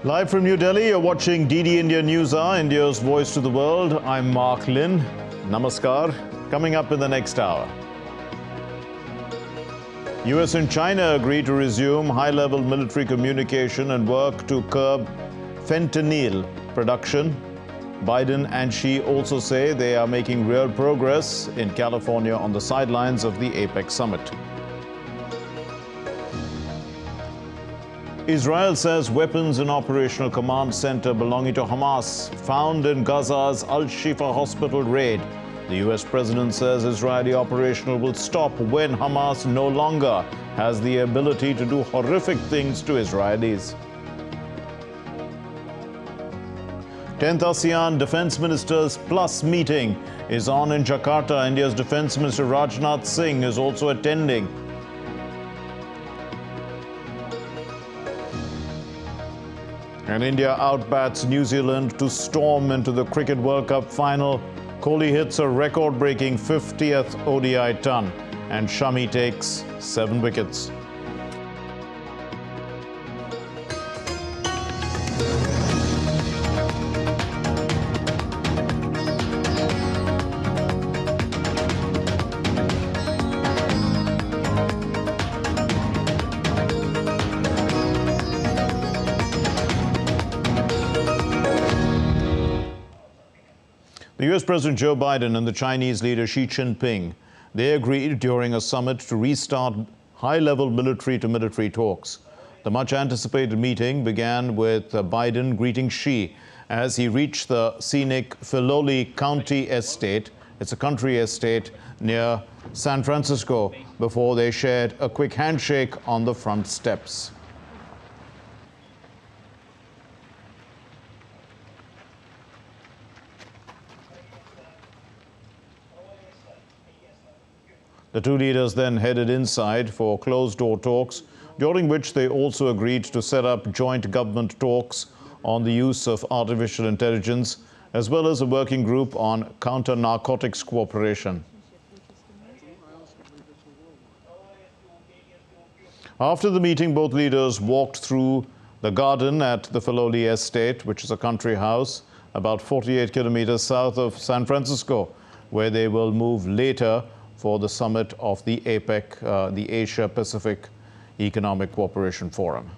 Live from New Delhi, you're watching DD India News Hour, India's voice to the world. I'm Mark Lin. Namaskar. Coming up in the next hour. US and China agree to resume high-level military communication and work to curb fentanyl production. Biden and Xi also say they are making real progress in California on the sidelines of the APEC summit. Israel says weapons in operational command center belonging to Hamas found in Gaza's Al-Shifa hospital raid. The US president says Israeli operational will stop when Hamas no longer has the ability to do horrific things to Israelis. 10th ASEAN Defense Ministers Plus meeting is on in Jakarta. India's Defense Minister Rajnath Singh is also attending. And India outbats New Zealand to storm into the Cricket World Cup final. Kohli hits a record-breaking 50th ODI ton and Shami takes 7 wickets. The US President Joe Biden and the Chinese leader Xi Jinping, they agreed during a summit to restart high-level military-to-military talks. The much-anticipated meeting began with Biden greeting Xi as he reached the scenic Filoli County Estate. It's a country estate near San Francisco before they shared a quick handshake on the front steps. The two leaders then headed inside for closed-door talks, during which they also agreed to set up joint government talks on the use of artificial intelligence, as well as a working group on counter-narcotics cooperation. After the meeting, both leaders walked through the garden at the Filoli Estate, which is a country house about 48 kilometers south of San Francisco, where they will move later for the summit of the APEC, the Asia-Pacific Economic Cooperation Forum.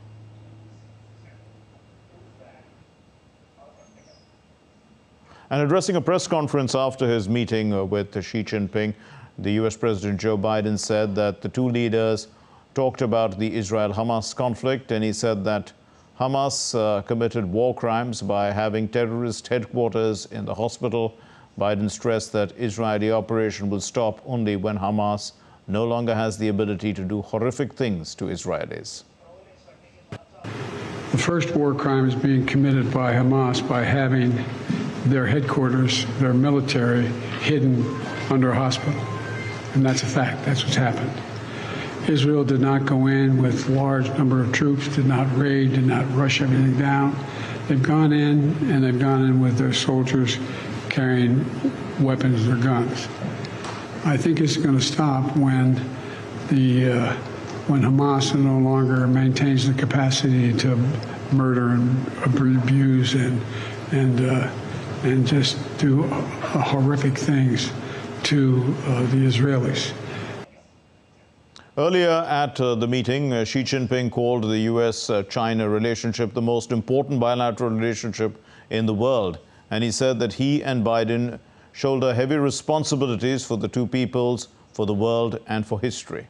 And addressing a press conference after his meeting with Xi Jinping, the US President Joe Biden said that the two leaders talked about the Israel-Hamas conflict, and he said that Hamas committed war crimes by having terrorist headquarters in the hospital. Biden stressed that Israeli operation will stop only when Hamas no longer has the ability to do horrific things to Israelis. The first war crime is being committed by Hamas by having their headquarters, their military, hidden under a hospital. And that's a fact. That's what's happened. Israel did not go in with large number of troops, did not raid, did not rush everything down. They've gone in, and they've gone in with their soldiers carrying weapons or guns. I think it's going to stop when Hamas no longer maintains the capacity to murder and abuse and just do horrific things to the Israelis. Earlier at the meeting, Xi Jinping called the US-China relationship the most important bilateral relationship in the world. And he said that he and Biden shoulder heavy responsibilities for the two peoples, for the world, and for history.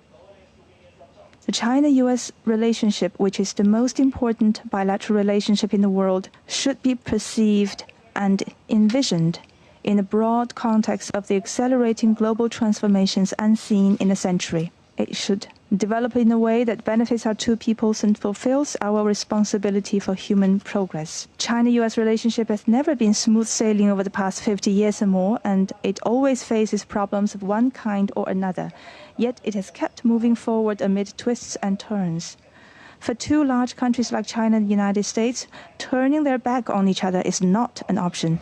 The China-US relationship, which is the most important bilateral relationship in the world, should be perceived and envisioned in the broad context of the accelerating global transformations unseen in a century. It should develop in a way that benefits our two peoples and fulfills our responsibility for human progress. China-US relationship has never been smooth sailing over the past 50 years or more, and it always faces problems of one kind or another. Yet it has kept moving forward amid twists and turns. For two large countries like China and the United States, turning their back on each other is not an option.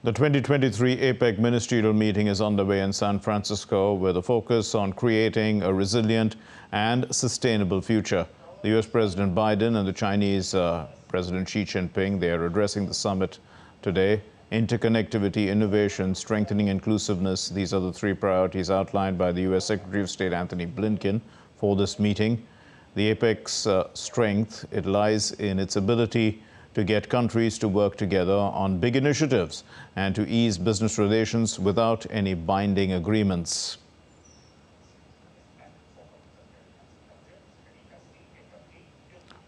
The 2023 APEC ministerial meeting is underway in San Francisco with a focus on creating a resilient and sustainable future. the U.S. President Biden and the Chinese President Xi Jinping. They are addressing the summit today. Interconnectivity, innovation, strengthening inclusiveness. These are the three priorities outlined by the U.S. Secretary of State Antony Blinken for this meeting. The APEC's strength, it lies in its ability to get countries to work together on big initiatives and to ease business relations without any binding agreements.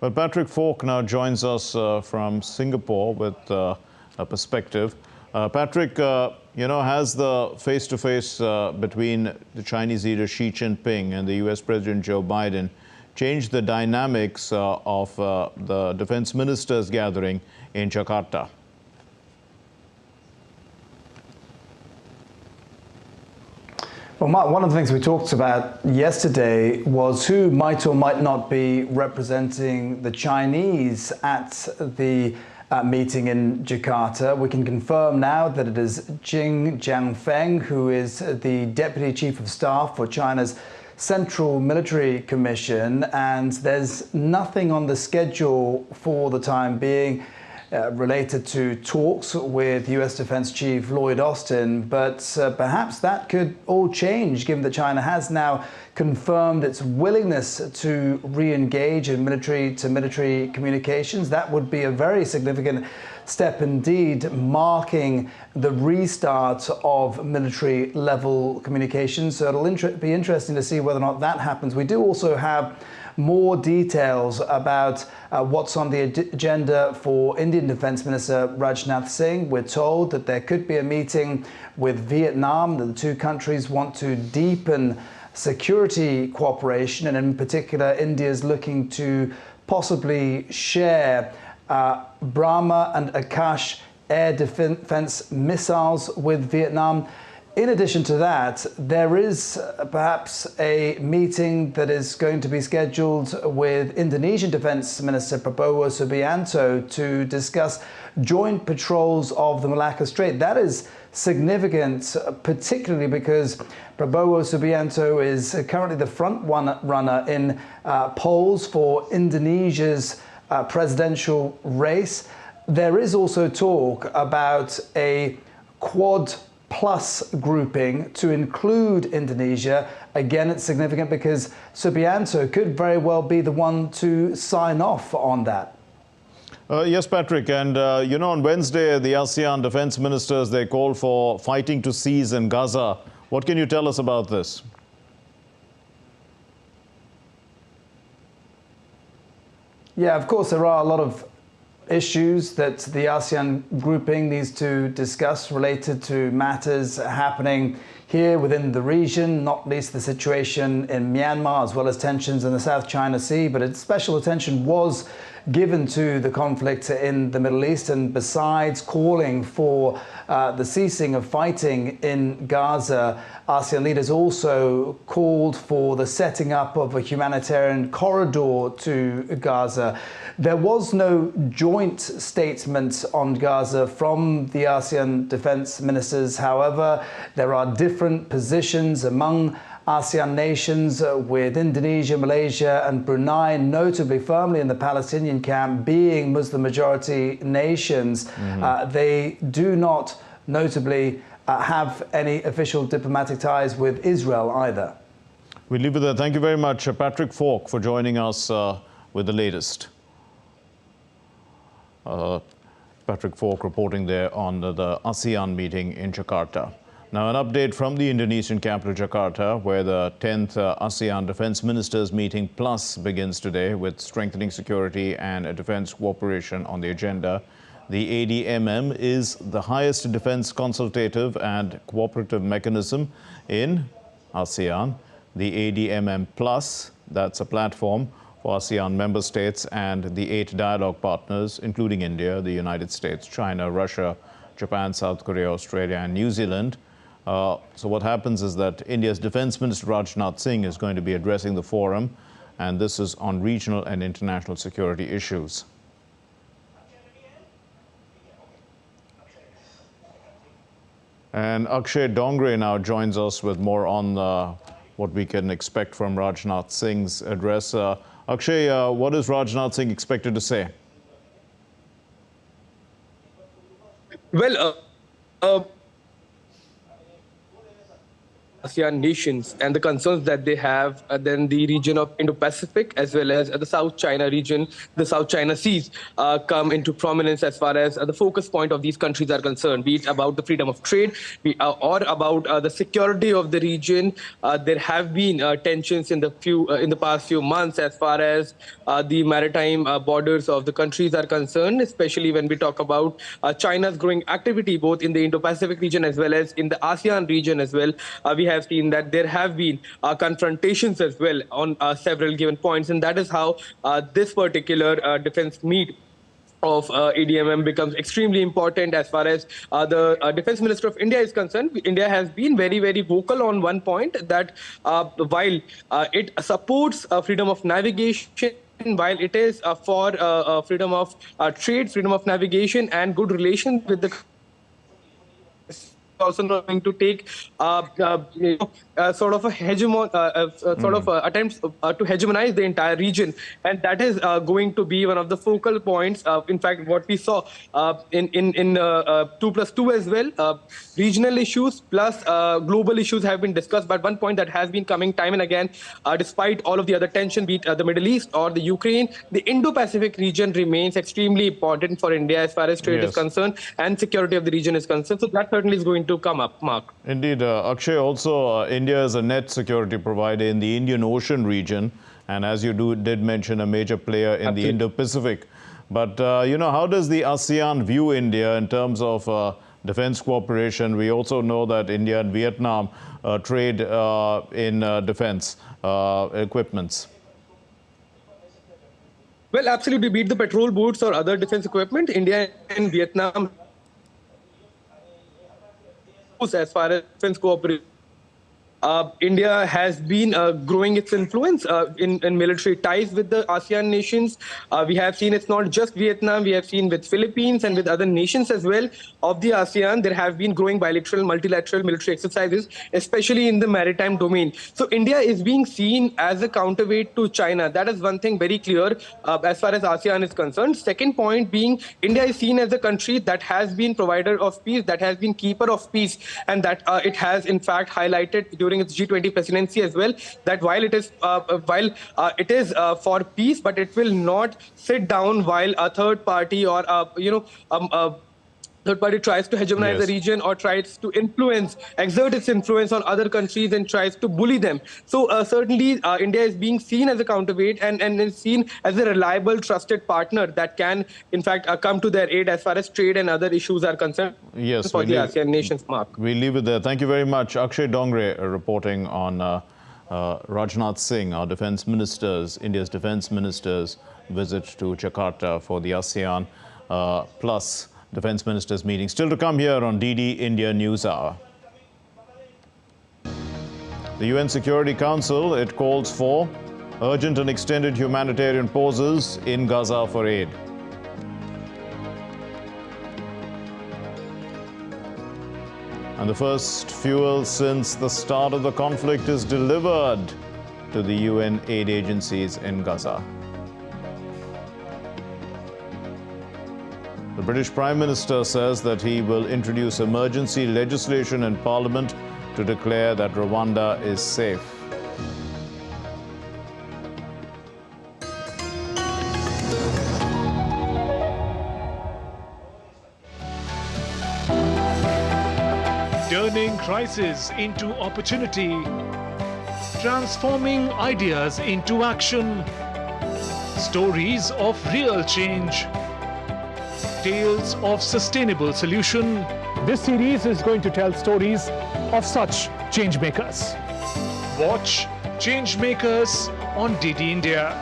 Well, Patrick Falk now joins us from Singapore with a perspective. Patrick, has the face-to-face between the Chinese leader Xi Jinping and the U.S. President Joe Biden changed the dynamics of the defense ministers gathering in Jakarta? Well, Mark, one of the things we talked about yesterday was who might or might not be representing the Chinese at the meeting in Jakarta. We can confirm now that it is Jing Jianfeng, who is the Deputy Chief of Staff for China's Central Military Commission, and there's nothing on the schedule for the time being related to talks with US Defense Chief Lloyd Austin, but perhaps that could all change given that China has now confirmed its willingness to re-engage in military-to-military communications. That would be a very significant step indeed, marking the restart of military-level communications. So it'll be interesting to see whether or not that happens. We do also have more details about what's on the agenda for Indian Defense Minister Rajnath Singh. We're told that there could be a meeting with Vietnam, that the two countries want to deepen security cooperation, and in particular, India is looking to possibly share Brahma and Akash air defense missiles with Vietnam. In addition to that, there is perhaps a meeting that is going to be scheduled with Indonesian Defense Minister Prabowo Subianto to discuss joint patrols of the Malacca Strait. That is significant, particularly because Prabowo Subianto is currently the front runner in polls for Indonesia's presidential race. There is also talk about a Quad Plus grouping to include Indonesia. Again, it's significant because Subianto could very well be the one to sign off on that. Yes, Patrick, and on Wednesday, the ASEAN defense ministers, they called for fighting to cease in Gaza. What can you tell us about this? Yeah, of course, there are a lot of issues that the ASEAN grouping needs to discuss related to matters happening here within the region, not least the situation in Myanmar, as well as tensions in the South China Sea. But special attention was given to the conflict in the Middle East, and besides calling for the ceasing of fighting in Gaza, ASEAN leaders also called for the setting up of a humanitarian corridor to Gaza. There was no joint statement on Gaza from the ASEAN defense ministers. However, there are different positions among ASEAN nations, with Indonesia, Malaysia and Brunei notably firmly in the Palestinian camp, being Muslim majority nations. They do not notably have any official diplomatic ties with Israel either. We leave it there. Thank you very much, Patrick Falk, for joining us with the latest. Patrick Falk reporting there on the ASEAN meeting in Jakarta. Now, an update from the Indonesian capital, Jakarta, where the 10th ASEAN Defense Ministers Meeting Plus begins today with strengthening security and defense cooperation on the agenda. The ADMM is the highest defense consultative and cooperative mechanism in ASEAN. The ADMM Plus, that's a platform for ASEAN member states and the 8 dialogue partners, including India, the United States, China, Russia, Japan, South Korea, Australia and New Zealand. So what happens is that India's Defense Minister Rajnath Singh is going to be addressing the forum, and this is on regional and international security issues. And Akshay Dongre now joins us with more on what we can expect from Rajnath Singh's address. Akshay, what is Rajnath Singh expected to say? Well, ASEAN nations and the concerns that they have, then the region of Indo-Pacific as well as the South China region, the South China Seas come into prominence as far as the focus point of these countries are concerned, be it about the freedom of trade or about the security of the region. There have been tensions in the past few months as far as the maritime borders of the countries are concerned, especially when we talk about China's growing activity both in the Indo-Pacific region as well as in the ASEAN region as well. We have seen that there have been confrontations as well on several given points, and that is how this particular defense meet of ADMM becomes extremely important as far as the Defense Minister of India is concerned. India has been very, very vocal on one point that while it supports freedom of navigation, while it is for freedom of trade, freedom of navigation, and good relations with the also not going to take sort of a attempts to hegemonize the entire region, and that is going to be one of the focal points. In fact, what we saw in 2+2 as well, regional issues plus global issues have been discussed. But one point that has been coming time and again, despite all of the other tension, be it the Middle East or the Ukraine, the Indo-Pacific region remains extremely important for India as far as trade is concerned and security of the region is concerned. So that certainly is going to come up, Mark. Indeed. Akshay, also India is a net security provider in the Indian Ocean region, and as you did mention, a major player in the Indo-Pacific. But, how does the ASEAN view India in terms of defense cooperation? We also know that India and Vietnam trade in defense equipments. Well, absolutely. Be it the patrol boats or other defense equipment, India and Vietnam, as far as defense cooperation, India has been growing its influence in military ties with the ASEAN nations. We have seen it's not just Vietnam. We have seen with Philippines and with other nations as well of the ASEAN. There have been growing bilateral, multilateral military exercises, especially in the maritime domain. So India is being seen as a counterweight to China. That is one thing very clear as far as ASEAN is concerned. Second point being, India is seen as a country that has been provider of peace, that has been keeper of peace, and that it has in fact highlighted during its G20 presidency as well, that while it is for peace, but it will not sit down while a third party or third party tries to hegemonize the region or tries to exert its influence on other countries and tries to bully them. So certainly India is being seen as a counterweight and is seen as a reliable, trusted partner that can in fact come to their aid as far as trade and other issues are concerned for the ASEAN nations, Mark. We'll leave it there. Thank you very much. Akshay Dongre reporting on Rajnath Singh, our India's defense minister's visit to Jakarta for the ASEAN plus Defense Ministers meeting. Still to come here on DD India News Hour. The UN Security Council, it calls for urgent and extended humanitarian pauses in Gaza for aid. And the first fuel since the start of the conflict is delivered to the UN aid agencies in Gaza. The British Prime Minister says that he will introduce emergency legislation in Parliament to declare that Rwanda is safe. Turning crisis into opportunity, transforming ideas into action, stories of real change, tales of sustainable solution. This series is going to tell stories of such changemakers. Watch Changemakers on DD India.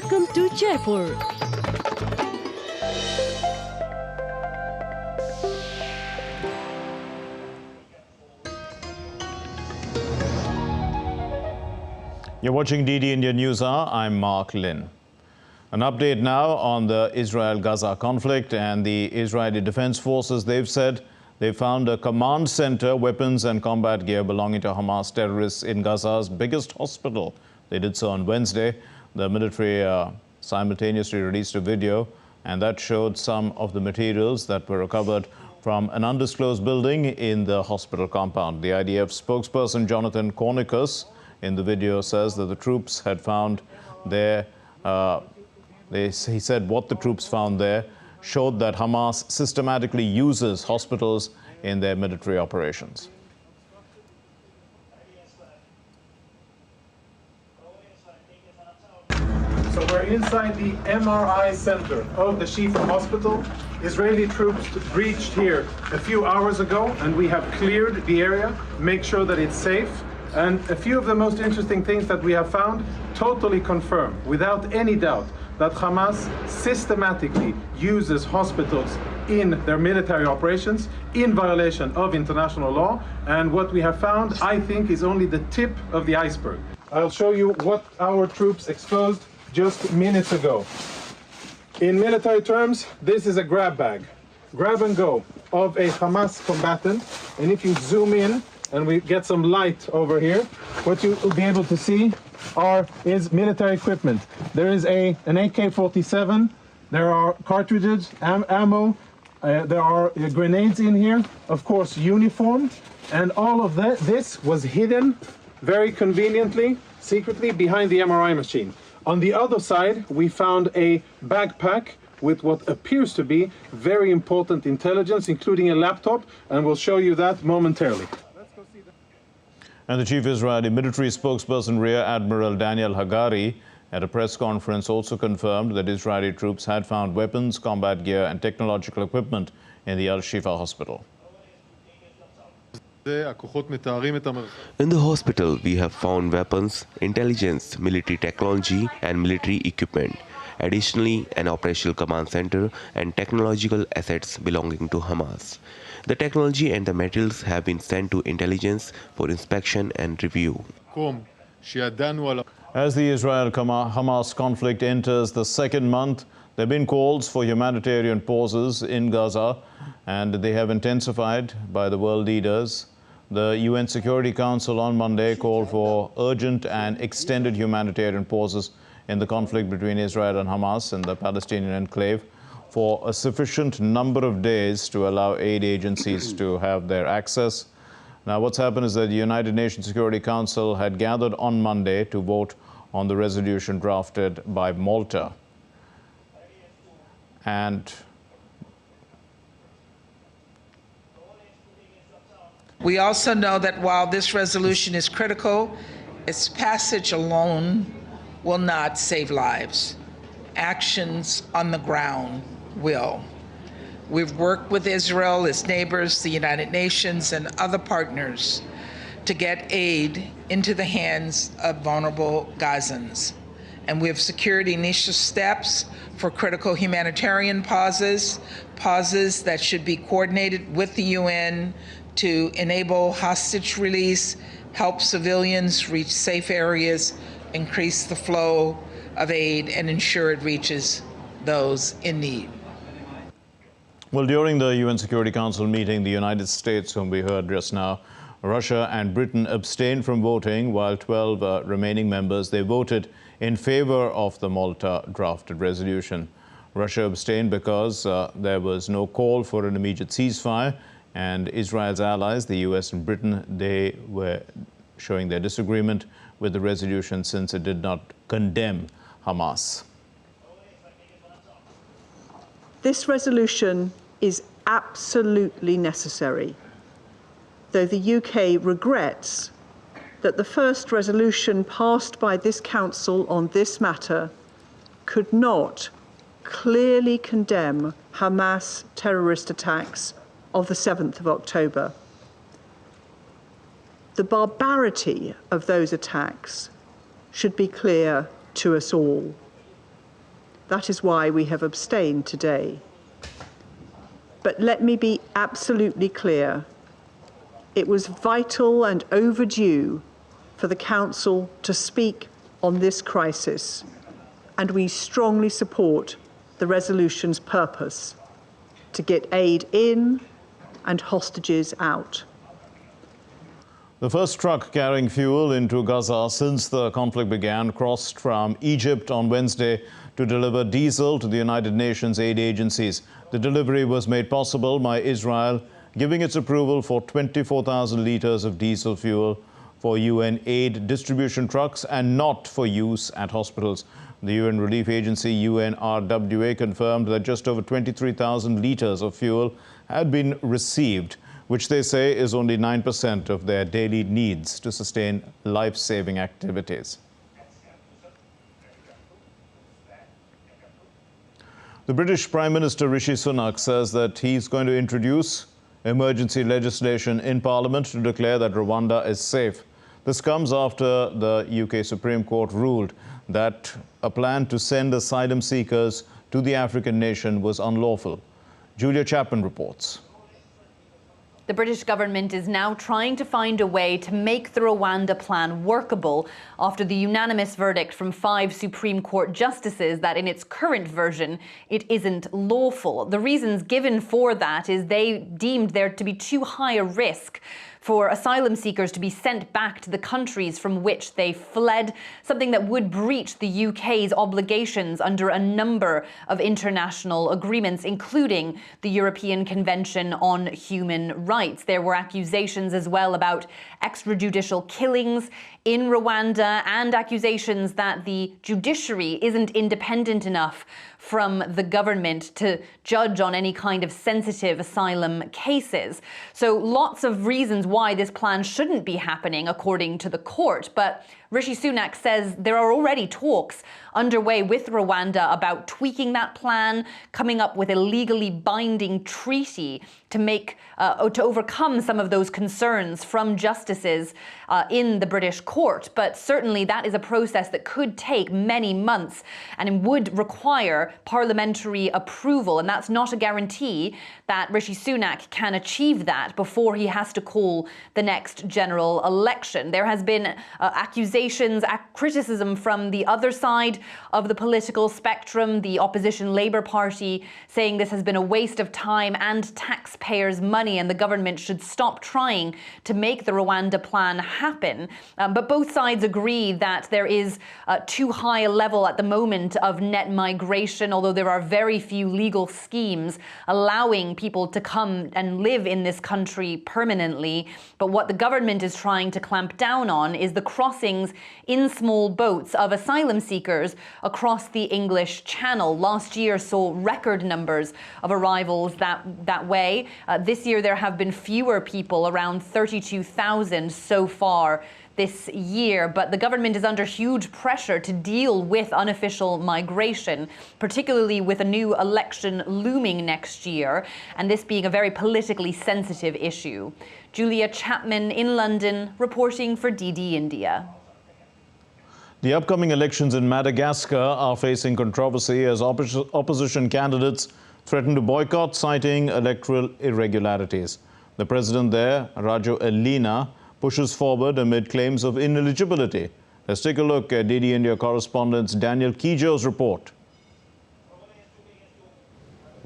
Welcome to Jaipur. You're watching DD India News Hour. I'm Mark Lynn. An update now on the Israel-Gaza conflict and the Israeli Defense Forces. They've said they found a command center, weapons and combat gear belonging to Hamas terrorists in Gaza's biggest hospital. They did so on Wednesday. The military simultaneously released a video, and that showed some of the materials that were recovered from an undisclosed building in the hospital compound. The IDF spokesperson Jonathan Kornikus in the video says that the troops had found there, he said what the troops found there showed that Hamas systematically uses hospitals in their military operations. So we're inside the MRI center of the Shifa hospital. Israeli troops reached here a few hours ago, and we have cleared the area, make sure that it's safe. And a few of the most interesting things that we have found totally confirm, without any doubt, that Hamas systematically uses hospitals in their military operations in violation of international law. And what we have found, I think, is only the tip of the iceberg. I'll show you what our troops exposed just minutes ago. In military terms, this is a grab bag, grab and go of a Hamas combatant. And if you zoom in, and we get some light over here, what you will be able to see is military equipment. There is an AK-47, there are cartridges, ammo, there are grenades in here, of course uniform, and all of this was hidden very conveniently, secretly behind the MRI machine. On the other side, we found a backpack with what appears to be very important intelligence, including a laptop, and we'll show you that momentarily. And the chief Israeli military spokesperson, Rear Admiral Daniel Hagari, at a press conference also confirmed that Israeli troops had found weapons, combat gear and technological equipment in the Al-Shifa hospital. In the hospital, we have found weapons, intelligence, military technology and military equipment. Additionally, an operational command center and technological assets belonging to Hamas. The technology and the materials have been sent to intelligence for inspection and review. As the Israel-Hamas conflict enters the second month, there have been calls for humanitarian pauses in Gaza, and they have intensified by the world leaders. The UN Security Council on Monday called for urgent and extended humanitarian pauses in the conflict between Israel and Hamas in the Palestinian enclave for a sufficient number of days to allow aid agencies to have their access. Now, what's happened is that the United Nations Security Council had gathered on Monday to vote on the resolution drafted by Malta. And we also know that while this resolution is critical, its passage alone will not save lives. Actions on the ground will. We've worked with Israel, its neighbors, the United Nations, and other partners to get aid into the hands of vulnerable Gazans. And we have secured initial steps for critical humanitarian pauses that should be coordinated with the UN to enable hostage release, help civilians reach safe areas, increase the flow of aid, and ensure it reaches those in need. Well, during the UN Security Council meeting, the United States, whom we heard just now, Russia and Britain abstained from voting, while 12 remaining members, they voted in favor of the Malta drafted resolution. Russia abstained because there was no call for an immediate ceasefire, and Israel's allies, the US and Britain, they were showing their disagreement with the resolution since it did not condemn Hamas. This resolution is absolutely necessary, though the UK regrets that the first resolution passed by this Council on this matter could not clearly condemn Hamas terrorist attacks of the 7th of October. The barbarity of those attacks should be clear to us all. That is why we have abstained today. But let me be absolutely clear. It was vital and overdue for the Council to speak on this crisis, and we strongly support the resolution's purpose to get aid in and hostages out. The first truck carrying fuel into Gaza since the conflict began crossed from Egypt on Wednesday to deliver diesel to the United Nations aid agencies. The delivery was made possible by Israel giving its approval for 24,000 litres of diesel fuel for UN aid distribution trucks and not for use at hospitals. The UN relief agency UNRWA confirmed that just over 23,000 litres of fuel had been received, which they say is only 9% of their daily needs to sustain life-saving activities. The British Prime Minister Rishi Sunak says that he's going to introduce emergency legislation in Parliament to declare that Rwanda is safe. This comes after the UK Supreme Court ruled that a plan to send asylum seekers to the African nation was unlawful. Julia Chapman reports. The British government is now trying to find a way to make the Rwanda plan workable after the unanimous verdict from 5 Supreme Court justices that in its current version, it isn't lawful. The reasons given for that is they deemed there to be too high a risk for asylum seekers to be sent back to the countries from which they fled, something that would breach the UK's obligations under a number of international agreements, including the European Convention on Human Rights. There were accusations as well about extrajudicial killings in Rwanda and accusations that the judiciary isn't independent enough from the government to judge on any kind of sensitive asylum cases. So lots of reasons why this plan shouldn't be happening, according to the court. But Rishi Sunak says there are already talks underway with Rwanda about tweaking that plan, coming up with a legally binding treaty to overcome some of those concerns from justices in the British court. But certainly that is a process that could take many months and would require parliamentary approval. And that's not a guarantee that Rishi Sunak can achieve that before he has to call the next general election. There has been accusations, criticism from the other side of the political spectrum, the opposition Labour Party, saying this has been a waste of time and taxpayers' money and the government should stop trying to make the Rwanda plan happen. But both sides agree that there is too high a level at the moment of net migration, although there are very few legal schemes allowing people to come and live in this country permanently. But what the government is trying to clamp down on is the crossings in small boats of asylum seekers across the English Channel. Last year saw record numbers of arrivals that way. This year there have been fewer people, around 32,000 so far this year, but the government is under huge pressure to deal with unofficial migration, particularly with a new election looming next year, and this being a very politically sensitive issue. Julia Chapman in London, reporting for DD India. The upcoming elections in Madagascar are facing controversy as opposition candidates threaten to boycott, citing electoral irregularities. The president there, Rajoelina, pushes forward amid claims of ineligibility. Let's take a look at DD India correspondent Daniel Kijo's report.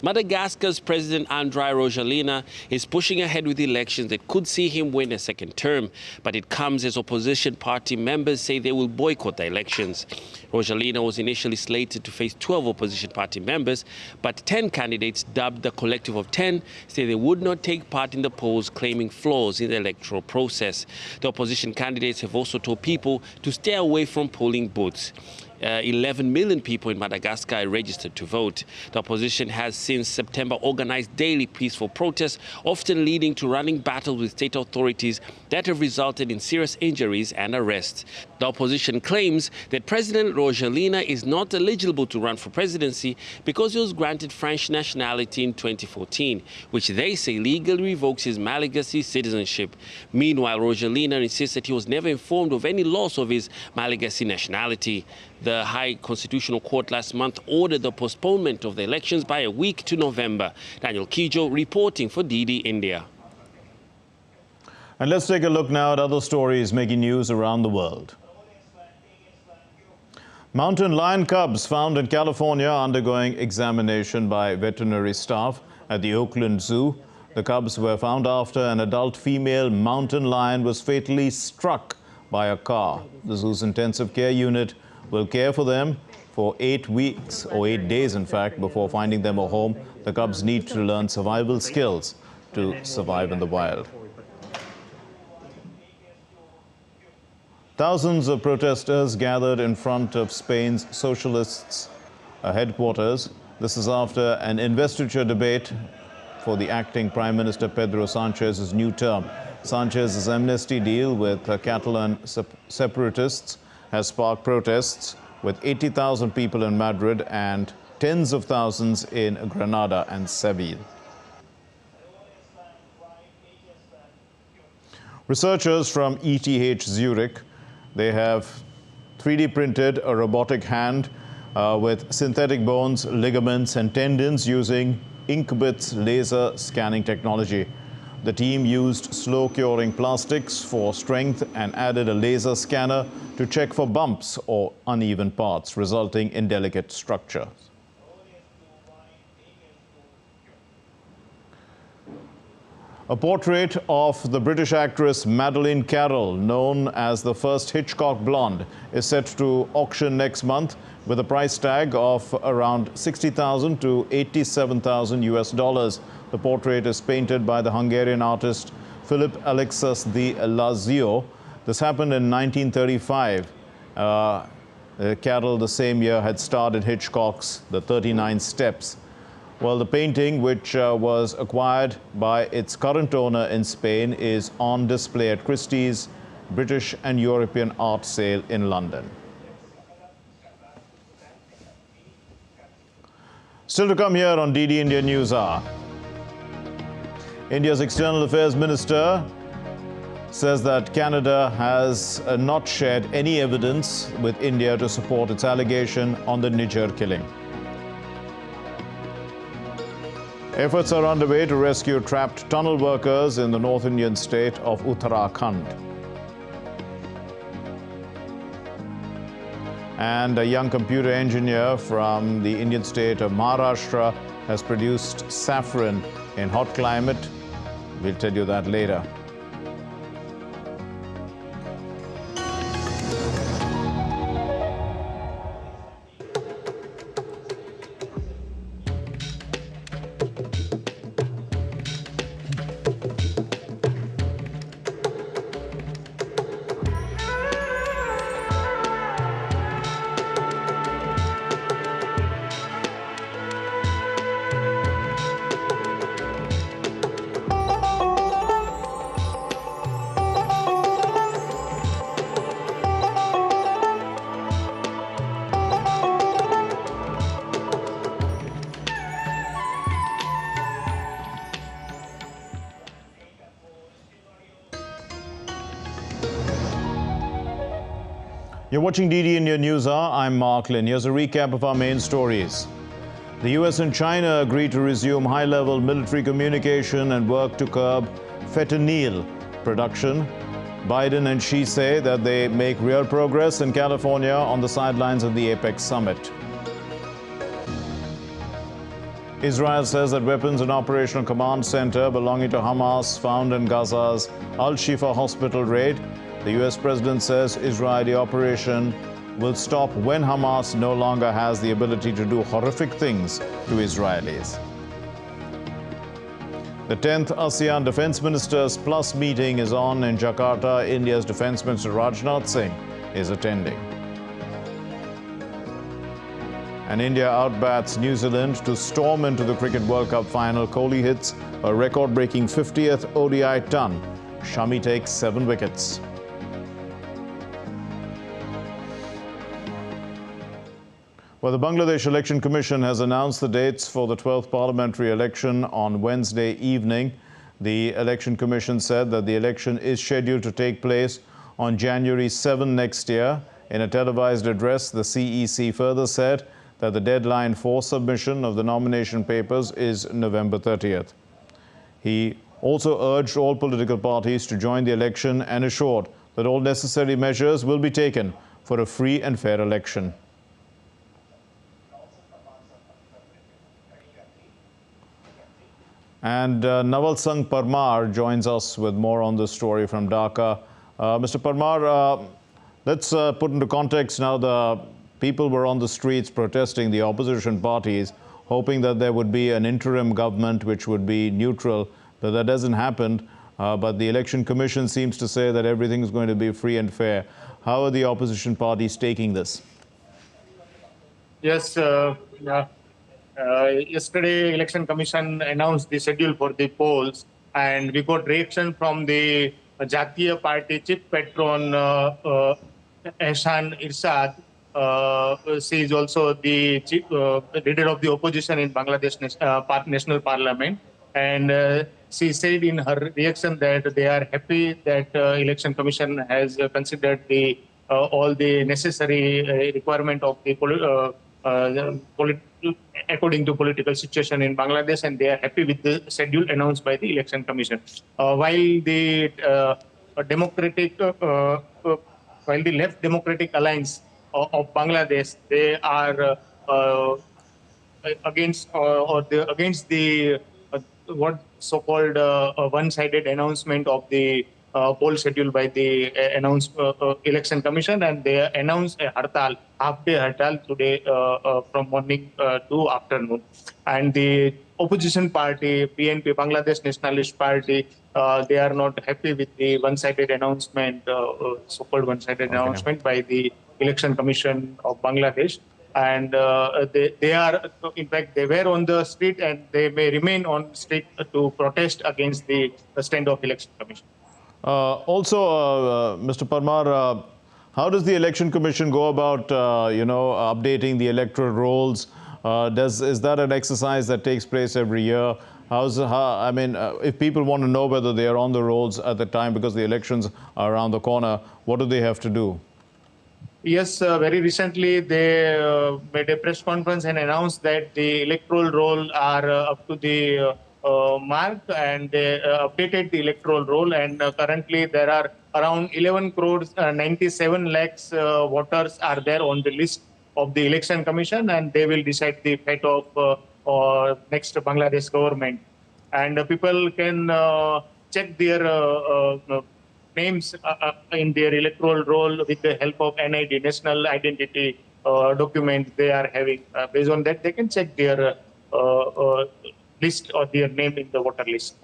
Madagascar's President Andry Rajoelina is pushing ahead with elections that could see him win a second term, but it comes as opposition party members say they will boycott the elections. Rajoelina was initially slated to face 12 opposition party members, but 10 candidates, dubbed the Collective of 10, say they would not take part in the polls, claiming flaws in the electoral process. The opposition candidates have also told people to stay away from polling booths. 11 million people in Madagascar are registered to vote. The opposition has since September organized daily peaceful protests, often leading to running battles with state authorities that have resulted in serious injuries and arrests. The opposition claims that President Rajoelina is not eligible to run for presidency because he was granted French nationality in 2014, which they say legally revokes his Malagasy citizenship. Meanwhile, Rajoelina insists that he was never informed of any loss of his Malagasy nationality. The High Constitutional Court last month ordered the postponement of the elections by a week to November. Daniel Kijo reporting for DD India. And let's take a look now at other stories making news around the world. Mountain lion cubs found in California undergoing examination by veterinary staff at the Oakland Zoo. The cubs were found after an adult female mountain lion was fatally struck by a car. The zoo's intensive care unit will care for them for 8 weeks, or 8 days in fact, before finding them a home. The cubs need to learn survival skills to survive in the wild. Thousands of protesters gathered in front of Spain's socialists' headquarters. This is after an investiture debate for the acting Prime Minister Pedro Sanchez's new term. Sanchez's amnesty deal with Catalan separatists has sparked protests, with 80,000 people in Madrid and tens of thousands in Granada and Seville. Researchers from ETH Zurich, they have 3D printed a robotic hand with synthetic bones, ligaments and tendons using Inkbit's laser scanning technology. The team used slow-curing plastics for strength and added a laser scanner to check for bumps or uneven parts, resulting in delicate structures. A portrait of the British actress Madeleine Carroll, known as the first Hitchcock blonde, is set to auction next month with a price tag of around $60,000 to $87,000 US. The portrait is painted by the Hungarian artist Philip Alexis de Lazio. This happened in 1935. Carroll the same year had starred in Hitchcock's The 39 Steps. Well, the painting, which was acquired by its current owner in Spain, is on display at Christie's British and European art sale in London. Still to come here on DD India News Hour. India's External Affairs Minister says that Canada has not shared any evidence with India to support its allegation on the Niger killing. Efforts are underway to rescue trapped tunnel workers in the North Indian state of Uttarakhand. And a young computer engineer from the Indian state of Maharashtra has produced saffron in hot climate. We'll tell you that later. You're watching DD India News Hour. I'm Mark Lynn. Here's a recap of our main stories. The US and China agreed to resume high-level military communication and work to curb fentanyl production. Biden and Xi say that they make real progress in California on the sidelines of the APEC summit. Israel says that weapons and operational command center belonging to Hamas found in Gaza's Al-Shifa hospital raid. The US president says Israeli operation will stop when Hamas no longer has the ability to do horrific things to Israelis. The 10th ASEAN Defense Ministers Plus meeting is on in Jakarta. India's Defense Minister Rajnath Singh is attending. And India outbats New Zealand to storm into the Cricket World Cup final. Kohli hits a record-breaking 50th ODI ton. Shami takes 7 wickets. Well, the Bangladesh Election Commission has announced the dates for the 12th parliamentary election on Wednesday evening. The Election Commission said that the election is scheduled to take place on January 7 next year. In a televised address, the CEC further said that the deadline for submission of the nomination papers is November 30th. He also urged all political parties to join the election and assured that all necessary measures will be taken for a free and fair election. And Naval Singh Parmar joins us with more on this story from Dhaka. Mr. Parmar, let's put into context now. The people were on the streets protesting, the opposition parties, hoping that there would be an interim government which would be neutral, but that hasn't happened. But the Election Commission seems to say that everything is going to be free and fair. How are the opposition parties taking this? Yes, yesterday Election Commission announced the schedule for the polls, and we got reaction from the Jatiya Party chief patron Ehsan Irsad. She is also the leader of the opposition in Bangladesh National Parliament, and she said in her reaction that they are happy that Election Commission has considered all the necessary requirement of the according to political situation in Bangladesh, and they are happy with the schedule announced by the Election Commission. While the Left Democratic Alliance of Bangladesh, they are against the what so-called one-sided announcement of the poll schedule by the Election Commission, and they announced a hartal, half-day hartal today from morning to afternoon. And the opposition party, BNP, Bangladesh Nationalist Party, they are not happy with the one-sided announcement, so-called one-sided announcement by the Election Commission of Bangladesh. And they are, in fact, they were on the street, and they may remain on the street to protest against the stand of Election Commission. Mr. Parmar, how does the Election Commission go about, updating the electoral rolls? Is that an exercise that takes place every year? If people want to know whether they are on the rolls at the time because the elections are around the corner, what do they have to do? Yes, very recently they made a press conference and announced that the electoral roll are up to the mark, and they updated the electoral roll, and currently there are around 11 crores 97 lakhs voters are there on the list of the Election Commission, and they will decide the fate of next Bangladesh government. And people can check their names in their electoral roll with the help of NID, National Identity document they are having. Based on that, they can check their list or their name in the voter list.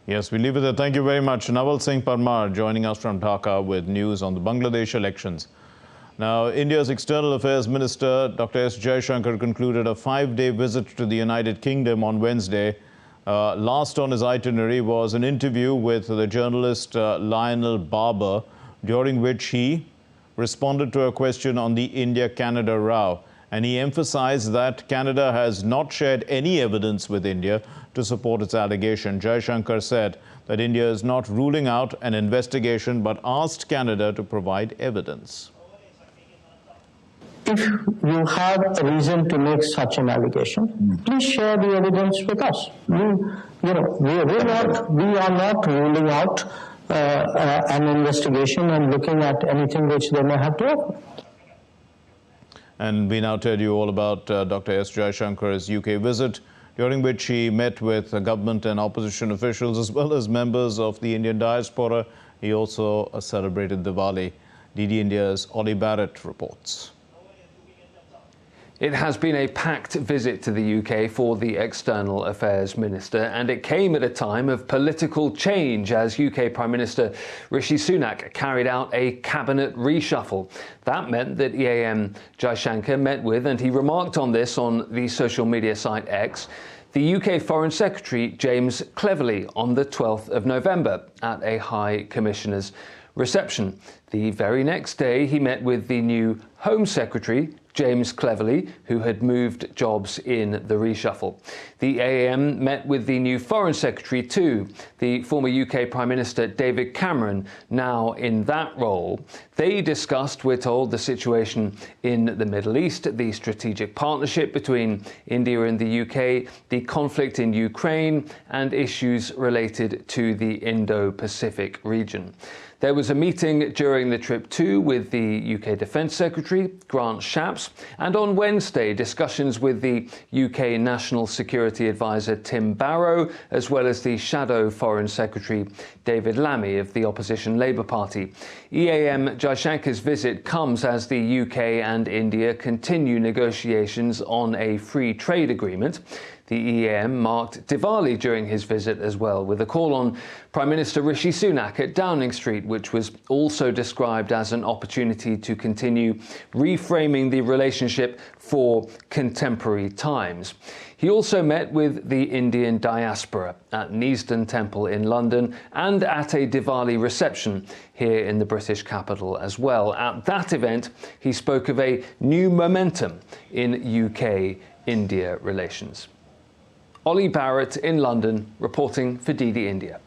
Yes, we leave it there. Thank you very much. Naval Singh Parmar joining us from Dhaka with news on the Bangladesh elections. Now, India's External Affairs Minister, Dr. S. Jaishankar, concluded a 5-day visit to the United Kingdom on Wednesday. Last on his itinerary was an interview with the journalist Lionel Barber, during which he responded to a question on the India-Canada row. And he emphasized that Canada has not shared any evidence with India to support its allegation. Jaishankar said that India is not ruling out an investigation, but asked Canada to provide evidence. If you have a reason to make such an allegation, please share the evidence with us. We are not ruling out an investigation and looking at anything which they may have to offer. And we now tell you all about Dr. S. Jaishankar's UK visit, during which he met with government and opposition officials as well as members of the Indian diaspora. He also celebrated Diwali. DD India's Ollie Barrett reports. It has been a packed visit to the UK for the External Affairs Minister, and it came at a time of political change as UK Prime Minister Rishi Sunak carried out a cabinet reshuffle. That meant that EAM Jaishankar met with, and he remarked on this on the social media site X, the UK Foreign Secretary James Cleverly on the 12th of November at a High Commissioner's reception. The very next day, he met with the new Home Secretary James Cleverly, who had moved jobs in the reshuffle. The AAM met with the new Foreign Secretary too, the former UK Prime Minister David Cameron, now in that role. They discussed, we're told, the situation in the Middle East, the strategic partnership between India and the UK, the conflict in Ukraine, and issues related to the Indo-Pacific region. There was a meeting during the trip too with the UK Defence Secretary, Grant Shapps, and on Wednesday discussions with the UK National Security Advisor Tim Barrow, as well as the Shadow Foreign Secretary David Lammy of the opposition Labour Party. EAM Jaishankar's visit comes as the UK and India continue negotiations on a free trade agreement. The EAM marked Diwali during his visit as well, with a call on Prime Minister Rishi Sunak at Downing Street, which was also described as an opportunity to continue reframing the relationship for contemporary times. He also met with the Indian diaspora at Neasden Temple in London and at a Diwali reception here in the British capital as well. At that event, he spoke of a new momentum in UK-India relations. Ollie Barrett in London, reporting for DD India.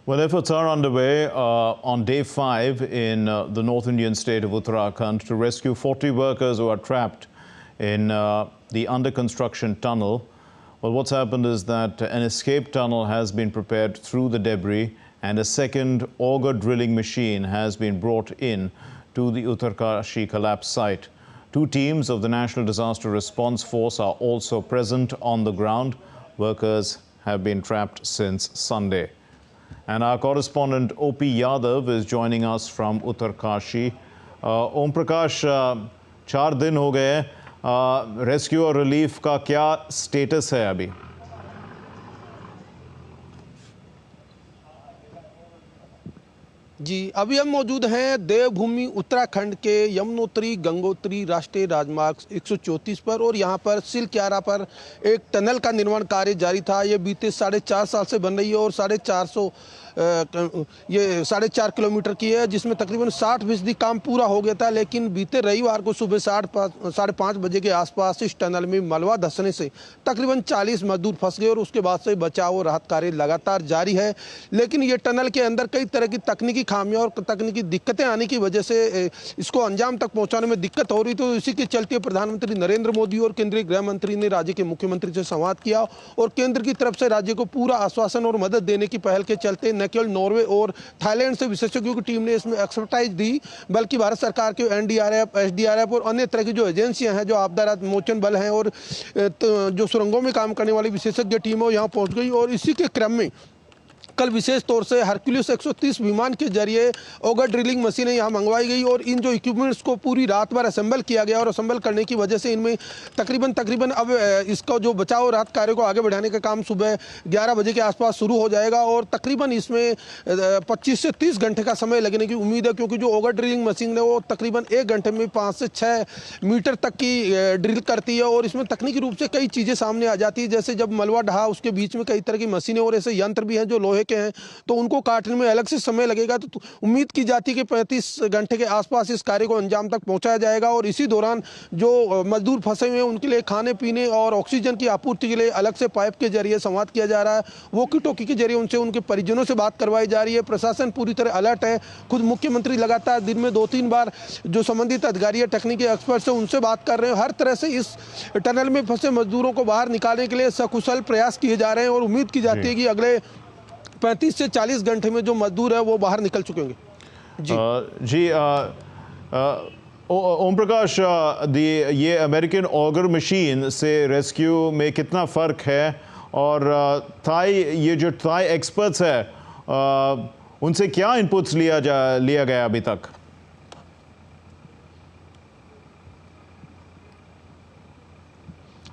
Well, efforts are underway on day 5 in the North Indian state of Uttarakhand to rescue 40 workers who are trapped in the under-construction tunnel. Well, what's happened is that an escape tunnel has been prepared through the debris, and a second auger drilling machine has been brought in to the Uttarkashi collapse site. 2 teams of the National Disaster Response Force are also present on the ground. Workers have been trapped since Sunday. And our correspondent O.P. Yadav is joining us from Uttarkashi. Om Prakash, 4 दिन हो गए, rescue और relief का क्या status है अभी? जी, अभी हम मौजूद हैं देवभूमि उत्तराखंड के यमुनोत्री गंगोत्री राष्ट्रीय राजमार्ग 134 पर, और यहाँ पर सिलक्यारा पर एक टनल का निर्माण कार्य जारी था। ये बीते 4.5 साल से बन रही है और 4.5 किलोमीटर की है, जिसमें तकरीबन 60% काम पूरा हो गया था। लेकिन बीते रविवार को सुबह 5:30 बजे के आसपास इस टनल में मलबा धंसने से तकरीबन 40 मजदूर फंस गए और उसके बाद से बचाव और राहत कार्य लगातार जारी है। लेकिन ये टनल के अंदर कई तरह की तकनीकी खामियां और तकनीकी दिक्कतें आने की वजह से इसको अंजाम तक पहुंचाने में दिक्कत हो रही। तो इसी के चलते प्रधानमंत्री नरेंद्र मोदी और केंद्रीय गृह मंत्री ने राज्य के मुख्यमंत्री से संवाद किया और केंद्र की तरफ से राज्य को पूरा आश्वासन और मदद देने की पहल के चलते न केवल नॉर्वे और थाईलैंड से विशेषज्ञों की टीम ने इसमें एक्सपर्टाइज दी, बल्कि भारत सरकार के NDRF, SDRF और अन्य तरह की जो एजेंसियां हैं, जो आपदा मोचन बल हैं और जो सुरंगों में काम करने वाली विशेषज्ञ टीम है, यहाँ पहुंच गई। और इसी के क्रम में कल विशेष तौर से हरक्यूलिस 130 विमान के जरिए ऑगर ड्रिलिंग मशीनें यहाँ मंगवाई गई और इन जो इक्विपमेंट्स को पूरी रात भर असेंबल किया गया और असेंबल करने की वजह से इनमें तकरीबन अब इसका जो बचाव और राहत कार्य को आगे बढ़ाने का काम सुबह 11 बजे के आसपास शुरू हो जाएगा और तकरीबन इसमें 25 से 30 घंटे का समय लगने की उम्मीद है, क्योंकि जो ऑगर ड्रिलिंग मशीन है वो तकरीबन 1 घंटे में 5 से 6 मीटर तक की ड्रिल करती है। और इसमें तकनीकी रूप से कई चीज़ें सामने आ जाती है, जैसे जब मलबा ढहा उसके बीच में कई तरह की मशीनें और ऐसे यंत्र भी हैं जो लोहे के हैं, तो उनको काटने में अलग से समय लगेगा। तो उम्मीद की जाती है कि 35 घंटे के आसपास इस कार्य को अंजाम तक पहुंचाया जाएगा और इसी दौरान जो मजदूर फंसे हुए हैं उनके लिए खाने पीने और ऑक्सीजन की आपूर्ति के लिए अलग से पाइप के जरिए संवाद किया जा रहा है। वॉकी टॉकी के जरिए उनसे उनके परिजनों से बात करवाई जा रही है। प्रशासन पूरी तरह अलर्ट है। खुद मुख्यमंत्री लगातार दिन में 2-3 बार जो संबंधित अधिकारी है, तकनीकी एक्सपर्ट्स हैं, उनसे बात कर रहे हैं। हर तरह से इस टनल में फंसे मजदूरों को बाहर निकालने के लिए सकुशल प्रयास किए जा रहे हैं और उम्मीद की जाती है कि अगले 35 से 40 घंटे में जो मजदूर है वो बाहर निकल चुके होंगे। जी ओम प्रकाश, ये अमेरिकन ऑगर मशीन से रेस्क्यू में कितना फ़र्क है और ये जो थाई एक्सपर्ट्स है उनसे क्या इनपुट्स लिया गया अभी तक?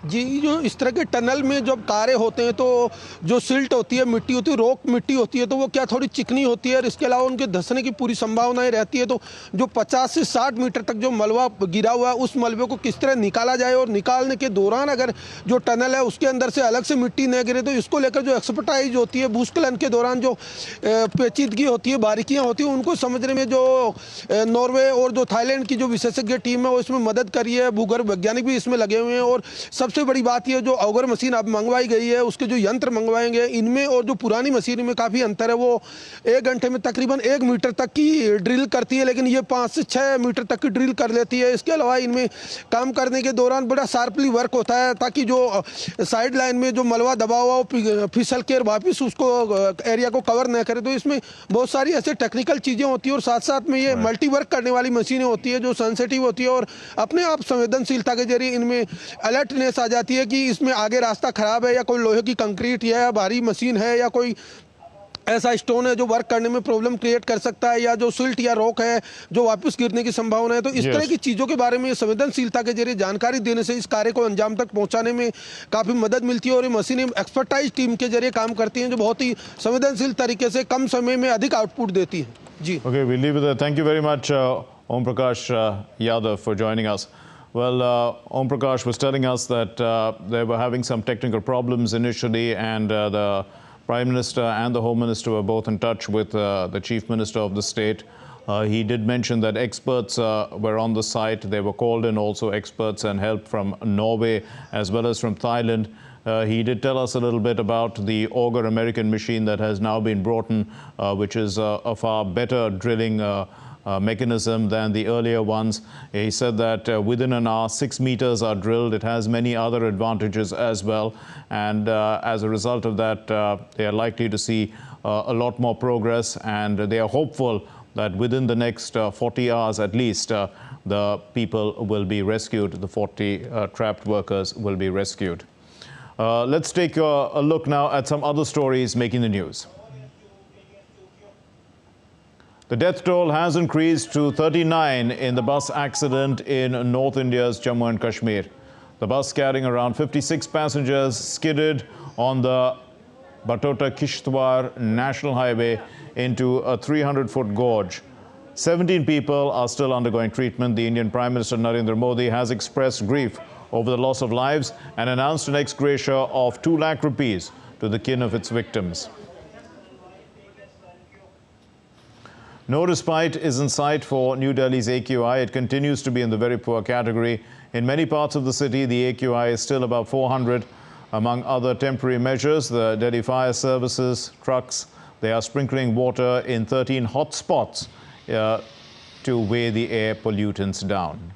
जी, जो इस तरह के टनल में जब कारें होते हैं तो जो सिल्ट होती है, मिट्टी होती है, रोक मिट्टी होती है, तो वो क्या थोड़ी चिकनी होती है और इसके अलावा उनके धंसने की पूरी संभावनाएं रहती है। तो जो 50 से 60 मीटर तक जो मलबा गिरा हुआ है, उस मलबे को किस तरह निकाला जाए और निकालने के दौरान अगर जो टनल है उसके अंदर से अलग से मिट्टी न गिरे, तो इसको लेकर जो एक्सपर्टाइज होती है, भूस्खलन के दौरान जो पेचीदगी होती है, बारीकियाँ होती हैं, उनको समझने में जो नॉर्वे और जो थाईलैंड की जो विशेषज्ञ टीम है वो इसमें मदद करी है। भूगर्भ वैज्ञानिक भी इसमें लगे हुए हैं और सबसे बड़ी बात यह जो ऑगर मशीन अब मंगवाई गई है, उसके जो यंत्र मंगवाएंगे, इनमें और जो पुरानी मशीन में काफ़ी अंतर है। वो 1 घंटे में तकरीबन 1 मीटर तक की ड्रिल करती है, लेकिन ये 5 से 6 मीटर तक की ड्रिल कर लेती है। इसके अलावा इनमें काम करने के दौरान बड़ा शार्पली वर्क होता है ताकि जो साइड लाइन में जो मलबा दबा हुआ हो फिसल के वापस उसको एरिया को कवर न करे। तो इसमें बहुत सारी ऐसे टेक्निकल चीज़ें होती हैं और साथ साथ में ये मल्टी वर्क करने वाली मशीनें होती है जो सेंसिटिव होती है और अपने आप संवेदनशीलता के जरिए इनमें अलर्टनेस आ जाती है कि इसमें आगे रास्ता खराब है या कोई लोहे की कंक्रीट या भारी मशीन है या कोई ऐसा स्टोन है जो वर्क करने में प्रॉब्लम क्रिएट कर सकता है या जो सिल्ट या रॉक है जो वापस गिरने की संभावना है। तो इस तरह की चीज़ों के बारे में संवेदनशीलता के जरिए जानकारी देने से इस कार्य को अंजाम तक पहुंचाने में काफ़ी मदद मिलती है और ये मशीनें एक्सपर्टाइज टीम के जरिए काम करती हैं जो बहुत ही संवेदनशील तरीके से कम समय में अधिक आउटपुट देती है। जी, okay, we'll leave it there. Thank you very much, Om Prakash Yadav, for joining us. Well, Om Prakash was telling us that they were having some technical problems initially, and the Prime Minister and the Home Minister were both in touch with the Chief Minister of the state. He did mention that experts were on the site. They were called in also experts and help from Norway as well as from Thailand. He did tell us a little bit about the auger American machine that has now been brought in, which is a far better drilling mechanism than the earlier ones. He said that within an hour 6 meters are drilled. It has many other advantages as well, and as a result of that they are likely to see a lot more progress, and they are hopeful that within the next 40 hours at least the people will be rescued. The 40 trapped workers will be rescued. Let's take a look now at some other stories making the news. The death toll has increased to 39 in the bus accident in North India's Jammu and Kashmir. The bus carrying around 56 passengers skidded on the Batota-Kishtwar National Highway into a 300-foot gorge. 17 people are still undergoing treatment. The Indian Prime Minister Narendra Modi has expressed grief over the loss of lives and announced an ex gratia of 2 lakh rupees to the kin of its victims. No respite is in sight for New Delhi's AQI. It continues to be in the very poor category. In many parts of the city, the AQI is still above 400. Among other temporary measures, the Delhi Fire Services trucks, they are sprinkling water in 13 hot spots to weigh the air pollutants down.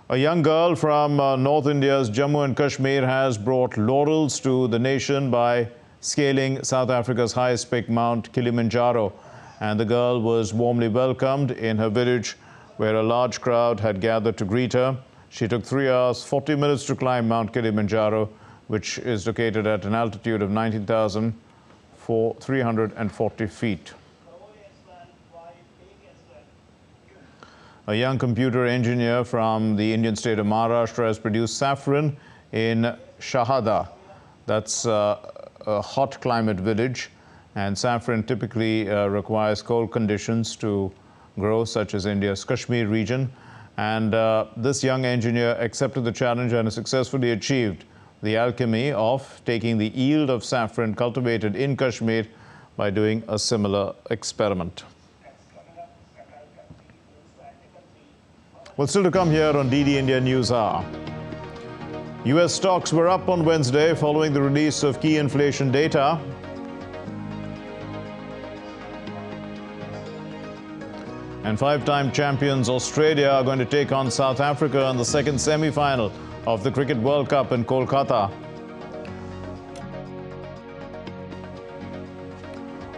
A young girl from North India's Jammu and Kashmir has brought laurels to the nation by scaling South Africa's highest peak, Mount Kilimanjaro. And the girl was warmly welcomed in her village, where a large crowd had gathered to greet her. She took 3 hours, 40 minutes to climb Mount Kilimanjaro, which is located at an altitude of 19,340 feet. A young computer engineer from the Indian state of Maharashtra has produced saffron in Shahada. That's a hot climate village, and saffron typically requires cold conditions to grow, such as India's Kashmir region. And this young engineer accepted the challenge and has successfully achieved the alchemy of taking the yield of saffron cultivated in Kashmir by doing a similar experiment. Well, still to come here on DD India News Hour. US stocks were up on Wednesday following the release of key inflation data. And 5-time champions Australia are going to take on South Africa in the second semi-final of the Cricket World Cup in Kolkata.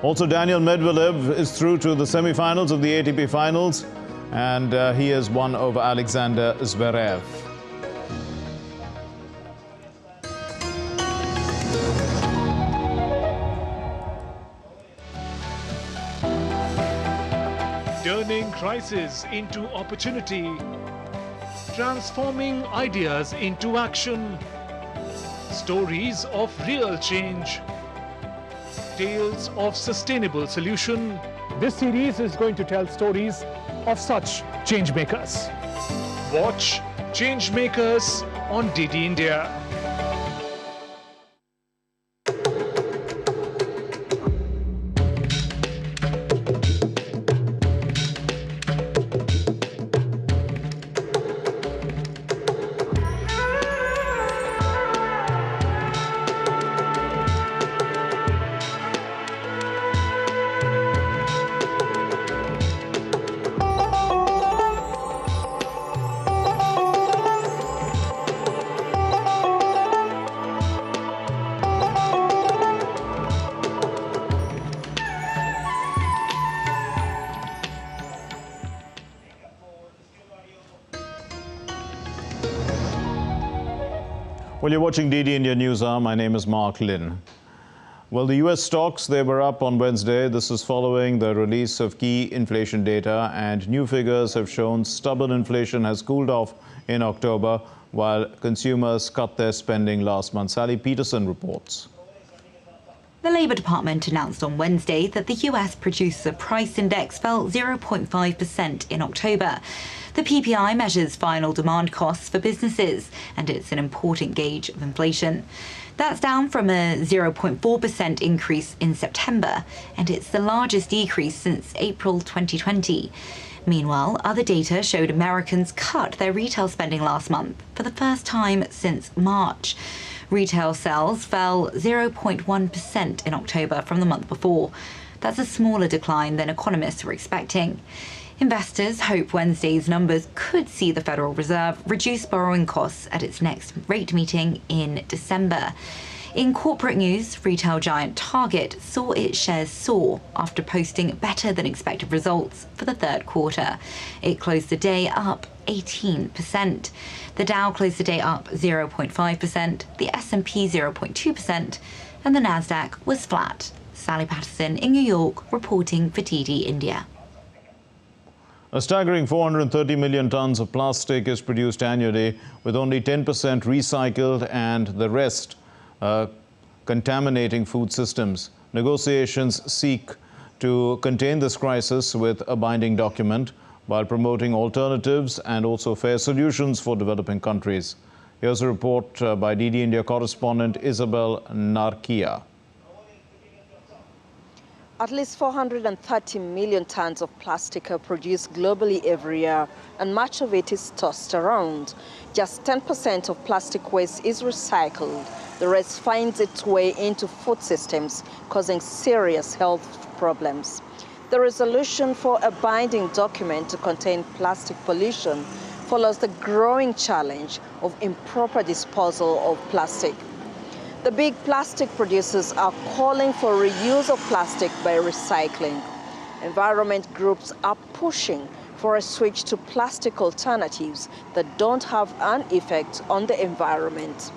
Also, Daniel Medvedev is through to the semi-finals of the ATP Finals, and he has won over Alexander Zverev. Turning crisis into opportunity. transforming ideas into action. Stories of real change. Tales of sustainable solution. This series is going to tell stories of such change makers. Watch Change Makers on DD India. Well, you're watching DD India News Hour. My name is Mark Lin. Well, the US stocks, they were up on Wednesday. This is following the release of key inflation data, and new figures have shown stubborn inflation has cooled off in October, while consumers cut their spending last month. Sally Peterson reports. The Labour Department announced on Wednesday that the US Producer Price Index fell 0.5% in October. The PPI measures final demand costs for businesses, and it's an important gauge of inflation. That's down from a 0.4% increase in September, and it's the largest decrease since April 2020. Meanwhile, other data showed Americans cut their retail spending last month for the first time since March. Retail sales fell 0.1% in October from the month before. That's a smaller decline than economists were expecting. Investors hope Wednesday's numbers could see the Federal Reserve reduce borrowing costs at its next rate meeting in December. In corporate news, retail giant Target saw its shares soar after posting better than expected results for the third quarter. It closed the day up 18%. The Dow closed the day up 0.5%, the S&P 0.2%, and the Nasdaq was flat. Sally Patterson in New York reporting for DD India. A staggering 430 million tons of plastic is produced annually, with only 10% recycled and the rest contaminating food systems. Negotiations seek to contain this crisis with a binding document while promoting alternatives and also fair solutions for developing countries. Here's a report by DD India correspondent Isabel Narkia. At least 430 million tons of plastic are produced globally every year, and much of it is tossed around. Just 10% of plastic waste is recycled. The rest finds its way into food systems, causing serious health problems. The resolution for a binding document to contain plastic pollution follows the growing challenge of improper disposal of plastic. The big plastic producers are calling for reuse of plastic by recycling. Environment groups are pushing for a switch to plastic alternatives that don't have an effect on the environment.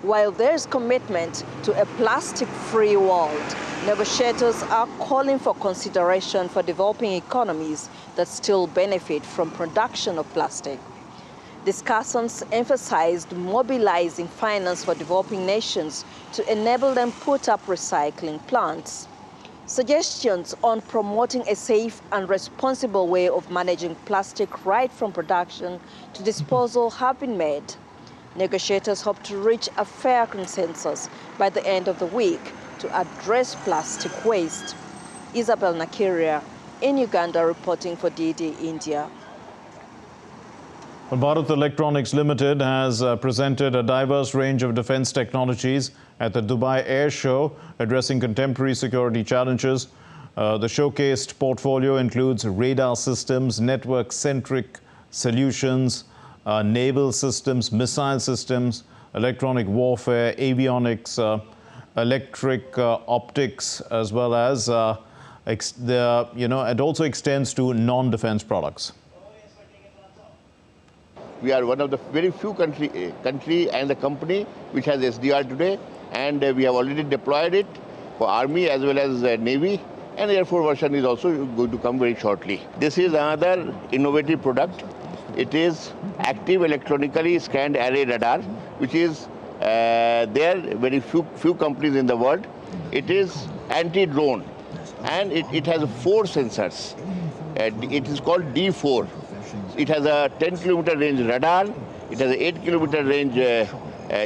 While there's commitment to a plastic-free world, negotiators are calling for consideration for developing economies that still benefit from production of plastic. Discussants emphasized mobilizing finance for developing nations to enable them put up recycling plants. Suggestions on promoting a safe and responsible way of managing plastic right from production to disposal have been made. Negotiators hope to reach a fair consensus by the end of the week to address plastic waste. Isabel Nakiria in Uganda reporting for DD India. Bharat Electronics Limited has presented a diverse range of defense technologies at the Dubai Air Show, addressing contemporary security challenges. The showcased portfolio includes radar systems, network-centric solutions, naval systems, missile systems, electronic warfare, avionics, electric optics, as well as it also extends to non-defense products. We are one of the very few country and the company which has SDR today, and we have already deployed it for Army as well as Navy, and Air Force version is also going to come very shortly. This is another innovative product It is active electronically scanned array radar, which is there very few companies in the world. It is anti-drone, and it has 4 sensors. It is called D4. It has a 10-kilometer range radar. It has an 8-kilometer range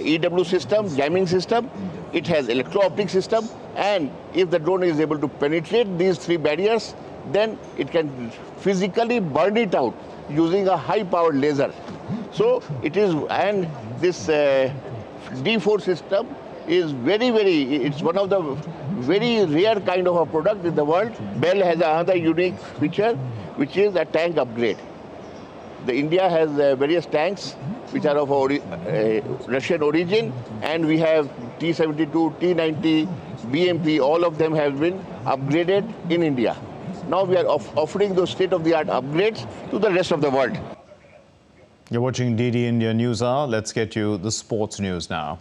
EW system, jamming system. It has electro-optic system, and if the drone is able to penetrate these 3 barriers, then it can physically burn it out using a high-powered laser. So it is, and this D4 system is it's one of the very rare kind of a product in the world. Bell has another unique feature, which is a tank upgrade. India has various tanks which are of Russian origin, and we have T-72, T-90, BMP, all of them have been upgraded in India. Now we are offering those state-of-the-art upgrades to the rest of the world. You're watching DD India News Hour. Let's get you the sports news now.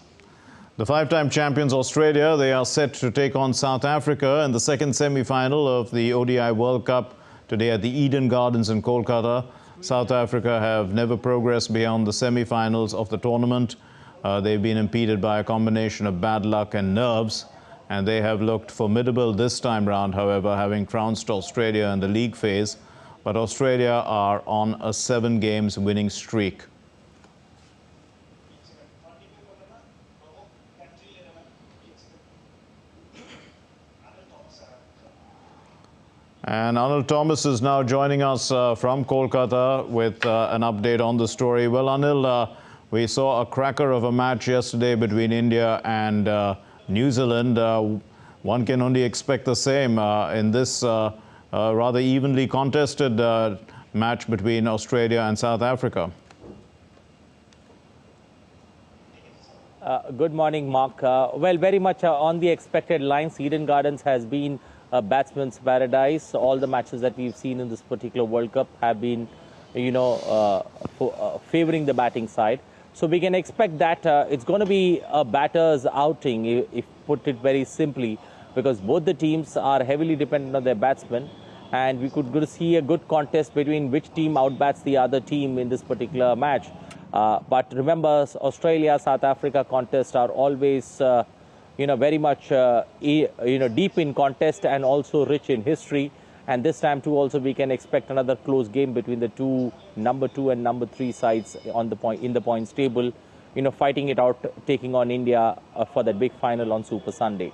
The 5-time champions Australia, they are set to take on South Africa in the second semi-final of the ODI World Cup today at the Eden Gardens in Kolkata. South Africa have never progressed beyond the semi-finals of the tournament. They've been impeded by a combination of bad luck and nerves, and they have looked formidable this time round, however, having trounced Australia in the league phase. But Australia are on a 7-games winning streak. And Anil Thomas is now joining us from Kolkata with an update on the story. Well, Anil, we saw a cracker of a match yesterday between India and New Zealand. One can only expect the same in this rather evenly contested match between Australia and South Africa. Good morning, Mark. Well, very much on the expected lines. Eden Gardens has been a batsman's paradise. All the matches that we've seen in this particular World Cup have been, favoring the batting side. So we can expect that it's going to be a batter's outing, if put it very simply, because both the teams are heavily dependent on their batsmen, and we could see a good contest between which team outbats the other team in this particular match. But remember, Australia, South Africa contests are always very much deep in contest and also rich in history. And this time too also we can expect another close game between the two number 2 and number 3 sides on the in the points table, fighting it out, taking on India for that big final on Super Sunday.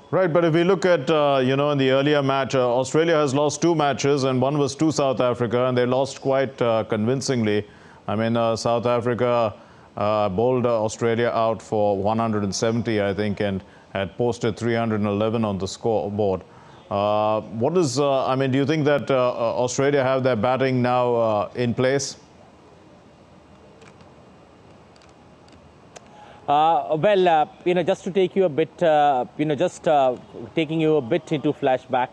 Right, but if we look at, in the earlier match, Australia has lost 2 matches and one was to South Africa, and they lost quite convincingly. I mean, South Africa bowled Australia out for 170, I think, and had posted 311 on the scoreboard. What is, do you think that Australia have their batting now in place? Just to take you a bit, taking you a bit into flashback,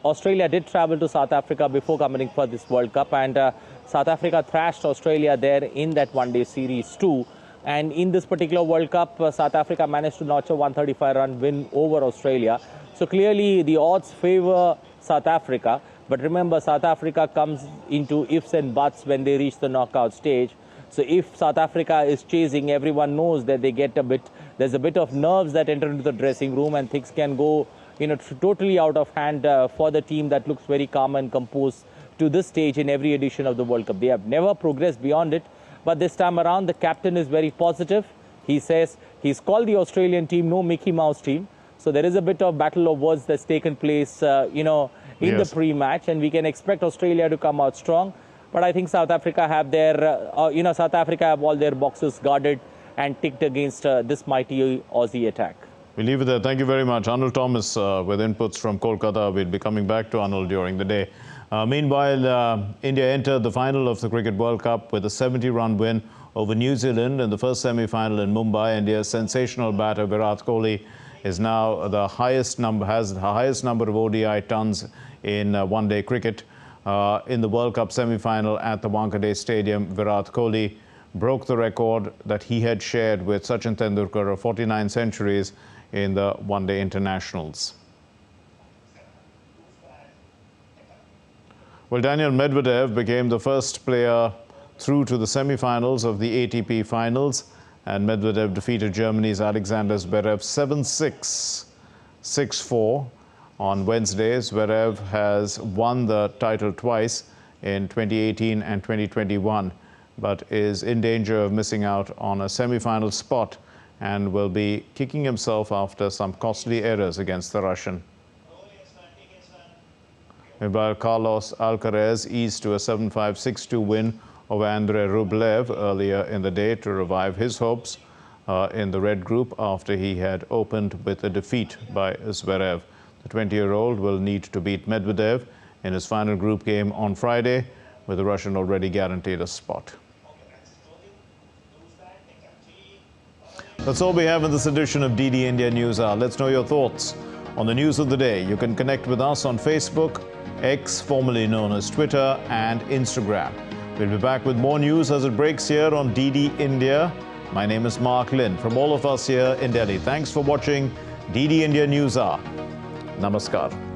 Australia did travel to South Africa before coming for this World Cup, and South Africa thrashed Australia there in that one-day series too. And in this particular World Cup, South Africa managed to notch a 135-run win over Australia. So clearly the odds favor South Africa. But remember, South Africa comes into ifs and buts when they reach the knockout stage. So if South Africa is chasing, everyone knows that they get there's a bit of nerves that enter into the dressing room, and things can go, totally out of hand for the team that looks very calm and composed to this stage in every edition of the World Cup. They have never progressed beyond it, but this time around the captain is very positive. He says he's called the Australian team no Mickey Mouse team. So there is a bit of battle of words that's taken place, in the pre-match, and we can expect Australia to come out strong. But I think South Africa have their, South Africa have all their boxes guarded and ticked against this mighty Aussie attack. We'll leave it there. Thank you very much. Anil Thomas with inputs from Kolkata. We'll be coming back to Anil during the day. Meanwhile, India entered the final of the Cricket World Cup with a 70-run win over New Zealand in the first semi-final in Mumbai. India's sensational batter Virat Kohli is now the highest number of ODI tons in one-day cricket. In the World Cup semi-final at the Wankhede Stadium, Virat Kohli broke the record that he had shared with Sachin Tendulkar of 49 centuries in the one-day internationals. Well, Daniil Medvedev became the first player through to the semi-finals of the ATP finals, and Medvedev defeated Germany's Alexander Zverev 7-6, 6-4. On Wednesday, Zverev has won the title twice in 2018 and 2021, but is in danger of missing out on a semi-final spot and will be kicking himself after some costly errors against the Russian. Meanwhile, Carlos Alcaraz eased to a 7-5, 6-2 win over Andrei Rublev earlier in the day to revive his hopes in the red group after he had opened with a defeat by Zverev. The 20-year-old will need to beat Medvedev in his final group game on Friday, with the Russian already guaranteed a spot. That's all we have in this edition of DD India News Hour. Let's know your thoughts on the news of the day. You can connect with us on Facebook, X, formerly known as Twitter, and Instagram. We'll be back with more news as it breaks here on DD India. My name is Mark Lin. From all of us here in Delhi, thanks for watching DD India News Hour. Namaskar.